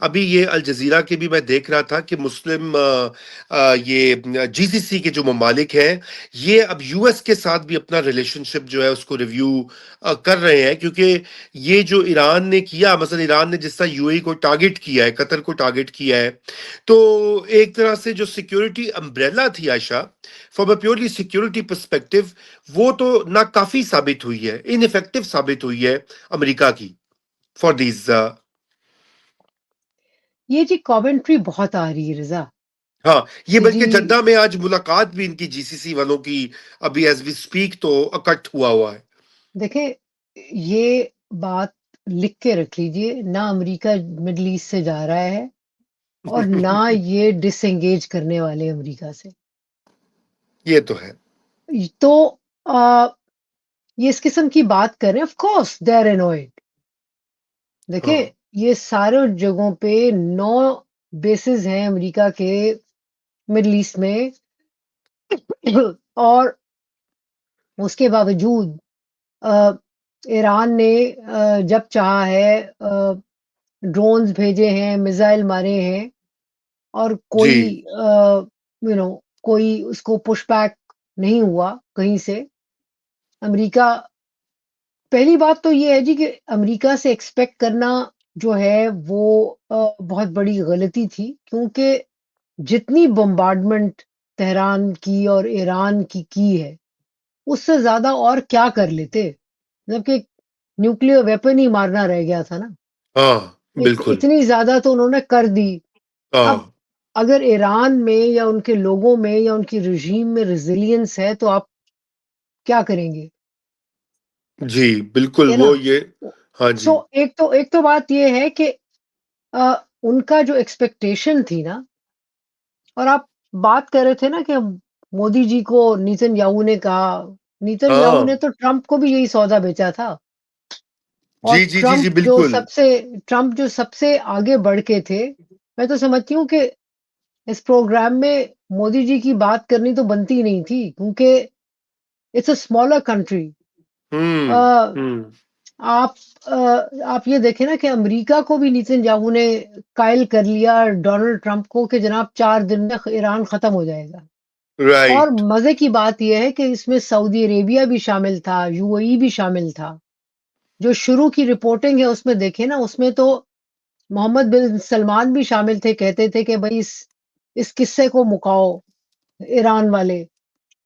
अभी ये Al Jazeera के भी मैं देख रहा था कि मुस्लिम ये जीसीसी के जो ममालिक हैं, ये अब यूएस के साथ भी अपना रिलेशनशिप जो है उसको रिव्यू कर रहे हैं, क्योंकि ये जो ईरान ने किया, मसलन ईरान ने जिस तरह यूएई को टारगेट किया है, कतर को टारगेट किया है, तो एक तरह से जो सिक्योरिटी अम्ब्रेला थी Ayesha, from a purely security perspective, वो तो नाकाफी साबित हुई है, इनइफेक्टिव साबित हुई है अमेरिका की फॉर दीज। ये जी कमेंट्री बहुत आ रही है रिजा हाँ, ये कि जी बल्कि जद्दा में आज मुलाकात भी इनकी जीसीसी वालों की अभी एज वी स्पीक तो अकट हुआ है। देखें, ये बात लिख के रख लीजिए, ना अमेरिका मिडल ईस्ट से जा रहा है और ना ये डिसएंगेज करने वाले अमेरिका से। ये तो है। तो आ, ये इस किस्म की बात करें, of course they are annoyed. हाँ देखिए, ये सारे जगहों पे 9 बेसिस हैं अमेरिका के मिडल ईस्ट में। और उसके बावजूद अ, ईरान ने जब चाहा है ड्रोन्स भेजे हैं, मिसाइल मारे हैं, और जी। कोई कोई उसको पुश बैक नहीं हुआ कहीं से। अमेरिका, पहली बात तो ये है जी कि अमेरिका से एक्सपेक्ट करना जो है वो बहुत बड़ी गलती थी, क्योंकि जितनी बम्बार्डमेंट तेहरान की और ईरान की है, उससे ज्यादा और क्या कर लेते। मतलब कि न्यूक्लियर वेपन ही मारना रह गया था ना। हाँ बिल्कुल। इतनी ज्यादा तो उन्होंने कर दी। अब हाँ अगर ईरान में या उनके लोगों में या उनकी रिजीम में रेजिलियंस है, तो आप क्या करेंगे? जी बिल्कुल है ना? वो ये। हाँ सो जी। एक तो बात ये है कि उनका जो एक्सपेक्टेशन थी ना, और आप बात कर रहे थे ना कि मोदी जी को नीतनयाहू ने कहा, नीतनयाहू ने हाँ तो ट्रंप को भी यही सौदा बेचा था। और जी जी जी जी बिल्कुल। ट्रंप जो सबसे आगे बढ़ के थे, मैं तो समझती हूँ कि इस प्रोग्राम में मोदी जी की बात करनी तो बनती नहीं थी, क्योंकि इट्स अ स्मॉलर कंट्री। हम्म। आप आप ये देखें ना कि अमेरिका को भी नेतन्याहू ने कायल कर लिया डोनाल्ड ट्रंप को कि जनाब 4 दिन में ईरान खत्म हो जाएगा। और राइट। मजे की बात यह है कि इसमें सऊदी अरेबिया भी शामिल था, यूएई भी शामिल था। जो शुरू की रिपोर्टिंग है उसमें देखें ना, उसमें तो मोहम्मद बिन सलमान भी शामिल थे, कहते थे कि भाई इस किस्से को मुकाओ ईरान वाले।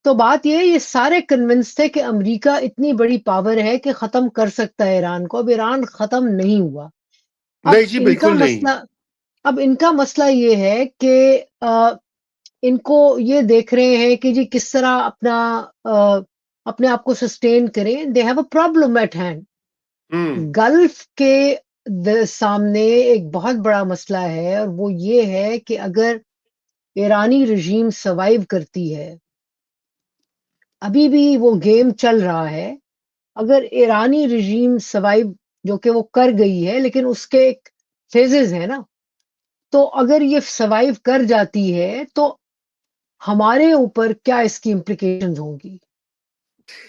तो बात ये है, ये सारे कन्विंस थे कि अमेरिका इतनी बड़ी पावर है कि खत्म कर सकता है ईरान को। अब ईरान खत्म नहीं हुआ। अब नहीं जी इनका बिल्कुल नहीं। मसला अब इनका मसला ये है कि अ, इनको ये देख रहे हैं कि जी किस तरह अ, अपने आप को सस्टेन करें। They have a problem at hand. Hmm. Gulf के सामने एक बहुत बड़ा मसला है, और वो ये है कि अगर ईरानी रजीम सर्वाइव करती है, अभी भी वो गेम चल रहा है। अगर ईरानी रजीम सर्वाइव, जो कि वो कर गई है, लेकिन उसके एक फेजेस है ना, तो अगर ये सर्वाइव कर जाती है, तो हमारे ऊपर क्या इसकी इम्प्लीकेशंस होंगी।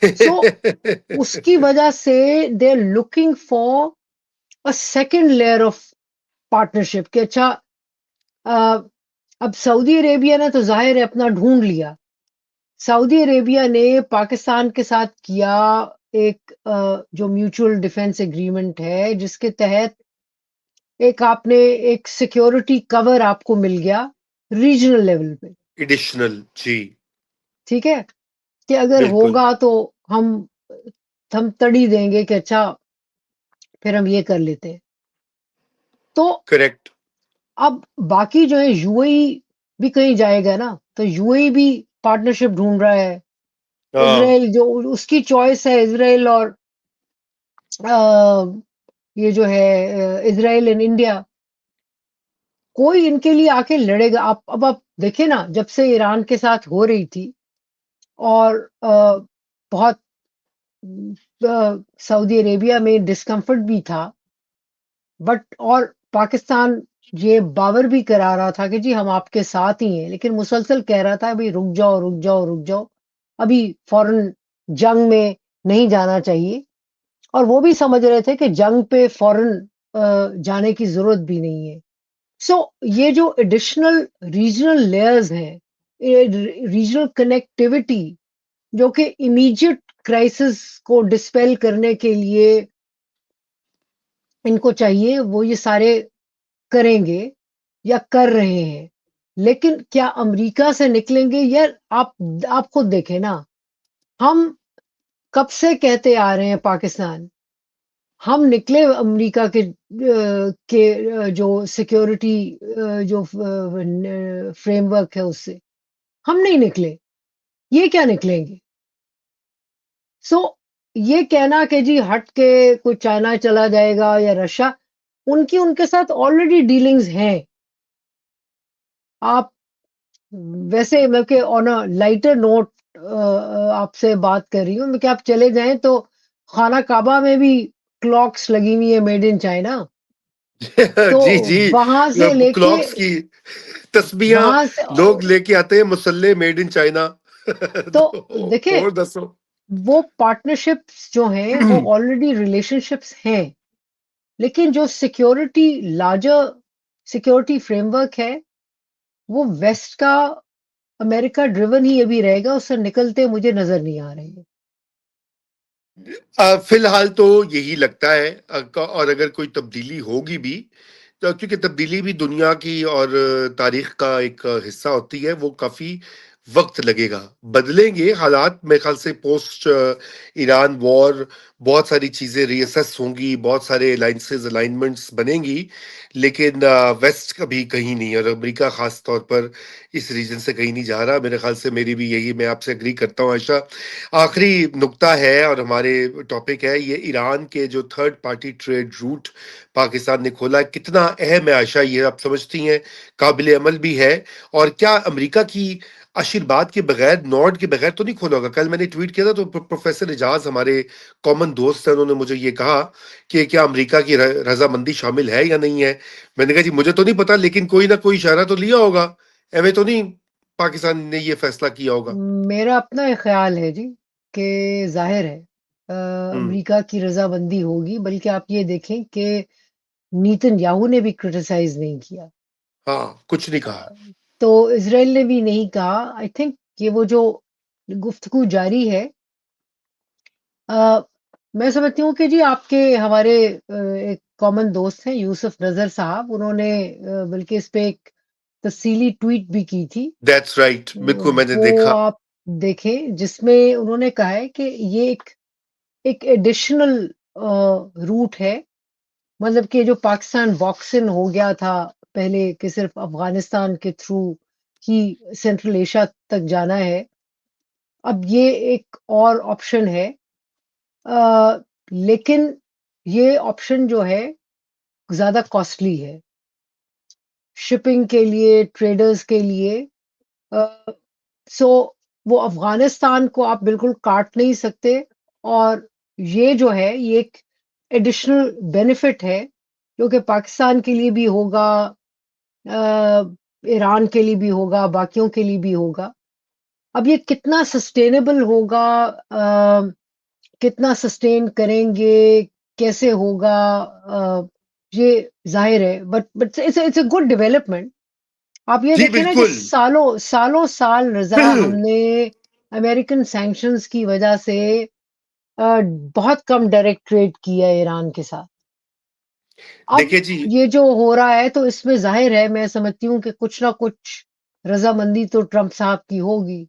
सो उसकी वजह से they are looking for a second layer of partnership कि अच्छा, अ, अब सऊदी अरेबिया ने तो जाहिर है अपना ढूंढ लिया। सऊदी अरेबिया ने पाकिस्तान के साथ किया एक जो म्यूचुअल डिफेंस एग्रीमेंट है, जिसके तहत एक आपने एक सिक्योरिटी कवर आपको मिल गया रीजनल लेवल पे। एडिशनल जी। ठीक है, कि अगर बिल्कुल। होगा तो हम तड़ी देंगे कि अच्छा, फिर हम ये कर लेते हैं। तो करेक्ट। अब बाकी जो है, यूएई भी कहीं जाएगा ना, तो यूएई भी पार्टनरशिप ढूंढ रहा है। हाँ इसराइल जो उसकी चॉइस है, इसराइल और अ, ये जो है इसराइल एंड इंडिया, कोई इनके लिए आके लड़ेगा। आप देखे ना, जब से ईरान के साथ हो रही थी, और बहुत सऊदी अरेबिया में डिस्कम्फर्ट भी था, बट और पाकिस्तान ये बावर भी करा रहा था कि जी हम आपके साथ ही हैं, लेकिन मुसलसल कह रहा था भाई रुक जाओ रुक जाओ रुक जाओ, अभी फौरन जंग में नहीं जाना चाहिए। और वो भी समझ रहे थे कि जंग पे फौरन जाने की जरूरत भी नहीं है। सो ये जो एडिशनल रीजनल लेयर्स हैं, रीजनल कनेक्टिविटी जो कि इमीडिएट क्राइसिस को डिस्पेल करने के लिए इनको चाहिए, वो ये सारे करेंगे या कर रहे हैं। लेकिन क्या अमेरिका से निकलेंगे? यार आप खुद देखें ना, हम कब से कहते आ रहे हैं पाकिस्तान, हम निकले अमेरिका के जो सिक्योरिटी जो फ्रेमवर्क है उससे, हम नहीं निकले, ये क्या निकलेंगे? सो ये कहना कि जी हट के कोई चाइना चला जाएगा या रशिया, उनकी उनके साथ ऑलरेडी डीलिंग्स हैं। आप वैसे मैं कि ऑन अ लाइटर नोट आपसे बात कर रही हूँ मैं कि आप चले जाएं तो खाना काबा में भी क्लॉक्स लगी हुई है मेड इन चाइना। तो जी, जी। वहां से लेके क्लॉक्स की तस्बीहां वहां से लोग लेके आते हैं, मुसल्ले मेड इन चाइना। तो तो देखिए, और दसो। वो पार्टनरशिप्स जो हैं वो ऑलरेडी रिलेशनशिप्स हैं, लेकिन जो सिक्योरिटी लार्जर सिक्योरिटी फ्रेमवर्क है वो वेस्ट का अमेरिका ड्रिवन ही अभी रहेगा, उससे निकलते मुझे नजर नहीं आ रहे हैं। फिलहाल तो यही लगता है, और अगर कोई तब्दीली होगी भी, तो क्योंकि तब्दीली भी दुनिया की और तारीख का एक हिस्सा होती है, वो काफी वक्त लगेगा। बदलेंगे हालात मेरे ख्याल से पोस्ट ईरान वॉर, बहुत सारी चीजें रीअसेस होंगी, बहुत सारे अलाइंसेस अलाइनमेंट्स बनेंगी, लेकिन वेस्ट कभी कहीं नहीं, और अमेरिका खास तौर पर इस रीजन से कहीं नहीं जा रहा मेरे ख्याल से। मेरी भी यही, मैं आपसे एग्री करता हूँ आयशा। आखिरी नुक्ता है और हमारे टॉपिक है ये ईरान के जो third party trade route Pakistan ने खोला है, कितना अहम है आयशा, ये आप समझती हैं? काबिल अमल भी है? और क्या अमेरिका की आशीर्वाद के बगैर, नॉर्ड के बगैर तो नहीं खोला होगा? कल मैंने ट्वीट किया था तो प्रोफेसर एजाज, हमारे कॉमन दोस्त हैं, उन्होंने मुझे ये कहा कि क्या अमेरिका की रजामंदी शामिल है या नहीं है। मैंने कहा जी मुझे तो नहीं पता, लेकिन कोई ना कोई इशारा तो लिया होगा, एवं तो नहीं पाकिस्तान ने ये फैसला किया होगा। मेरा अपना ये ख्याल है जी कि जाहिर है हम्म। अमेरिका की रजामंदी होगी, बल्कि आप ये देखें कि नीतनयाहू ने भी क्रिटिसाइज नहीं किया। हाँ, कुछ नहीं अ, कहा। तो इसराइल ने भी नहीं कहा। आई थिंक ये वो जो गुफ्तगू जारी है, अ, मैं समझती हूँ कि जी आपके हमारे एक कॉमन दोस्त हैं यूसुफ नजर साहब, उन्होंने बल्कि इस पे एक तफसीली ट्वीट भी की थी। दैट्स राइट, बिल्कुल मैंने वो देखा। आप देखें, जिसमें उन्होंने कहा है कि ये एक एडिशनल रूट है, मतलब कि जो पाकिस्तान बॉक्सिन हो गया था पहले कि सिर्फ अफगानिस्तान के थ्रू ही सेंट्रल एशिया तक जाना है, अब ये एक और ऑप्शन है। लेकिन ये ऑप्शन जो है ज्यादा कॉस्टली है शिपिंग के लिए, ट्रेडर्स के लिए। सो वो अफगानिस्तान को आप बिल्कुल काट नहीं सकते, और ये जो है ये एक एडिशनल बेनिफिट है जो कि पाकिस्तान के लिए भी होगा, ईरान के लिए भी होगा, बाकियों के लिए भी होगा। अब ये कितना सस्टेनेबल होगा, कितना सस्टेन करेंगे, कैसे होगा, ये जाहिर है, but it's a good development. आप ये जी देखें ना कि बिल्कुल। सालों सालों साल रजा हमने अमेरिकन सैंक्शंस की वजह से बहुत कम डायरेक्ट ट्रेड किया है ईरान के साथ। अब देखिए जी, ये जो हो रहा है तो इसमें जाहिर है, मैं समझती हूँ कि कुछ ना कुछ रजामंदी तो ट्रंप साहब की होगी।